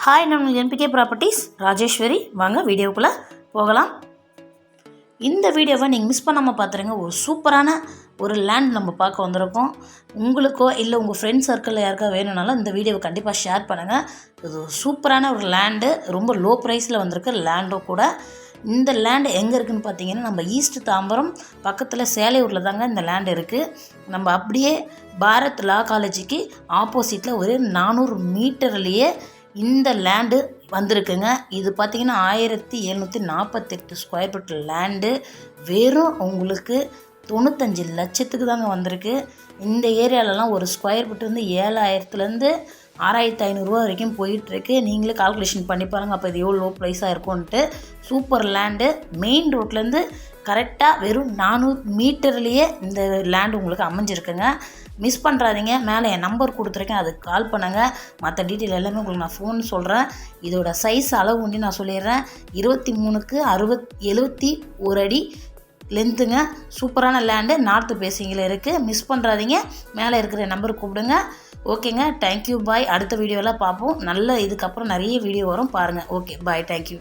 Hi, நம்ம NPK properties Rajeswari. வாங்க வீடியோக்குள்ளே போகலாம். இந்த வீடியோவை நீங்கள் மிஸ் பண்ணாமல் பார்த்துருங்க. ஒரு சூப்பரான ஒரு லேண்ட் நம்ம பார்க்க வந்திருக்கோம். உங்களுக்கோ இல்லை உங்கள் ஃப்ரெண்ட்ஸ் சர்க்கிளில் யாருக்கா வேணும்னாலும் இந்த வீடியோவை கண்டிப்பாக ஷேர் பண்ணுங்கள். இது சூப்பரான ஒரு லேண்டு, ரொம்ப லோ ப்ரைஸில் வந்திருக்கு லேண்டோ கூட. இந்த லேண்டு எங்கே இருக்குதுன்னு பார்த்தீங்கன்னா, நம்ம ஈஸ்ட் தாம்பரம் பக்கத்தில் சேலையூரில் தாங்க இந்த லேண்டு இருக்குது. நம்ம அப்படியே பாரத் லா காலேஜுக்கு ஆப்போசிட்டில் ஒரு 400 மீட்டர்லேயே இந்த லேண்டு வந்திருக்குங்க. இது பார்த்திங்கன்னா 1748 ஸ்கொயர் ஃபீட் லேண்டு. வெறும் உங்களுக்கு 95 லட்சத்துக்கு தாங்க வந்திருக்கு. இந்த ஏரியாலலாம் ஒரு ஸ்கொயர் ஃபீட் வந்து 7000லேருந்து 6500 வரைக்கும் போயிட்டுருக்கு. நீங்களே கால்குலேஷன் பண்ணி பாருங்கள், அப்போ இது எவ்வளோ லோ ப்ரைஸாக இருக்கும்ன்ட்டு. Super land. மெயின் ரோட்லேருந்து கரெக்டாக வெறும் 400 மீட்டர்லேயே இந்த லேண்டு உங்களுக்கு அமைஞ்சிருக்குங்க. மிஸ் பண்ணுறாதீங்க. மேலே என் நம்பர் கொடுத்துருக்கேன், அதுக்கு கால் பண்ணுங்கள். மற்ற டீட்டெயில் எல்லாமே உங்களுக்கு நான் ஃபோன் சொல்கிறேன். இதோட சைஸ் அளவு ஒண்டி நான் சொல்லிடுறேன். 23க்கு 71 அடி லென்த்துங்க. சூப்பரான லேண்டு, நார்த்து பேசிங்கில் இருக்குது. மிஸ் பண்ணுறாதீங்க. மேலே இருக்கிற நம்பர் கூப்பிடுங்க. ஓகேங்க, தேங்க்யூ, பாய். அடுத்த வீடியோவில் பார்ப்போம். நல்ல இதுக்கப்புறம் நிறைய வீடியோ வரும் பாருங்கள். ஓகே, பாய், தேங்க்யூ.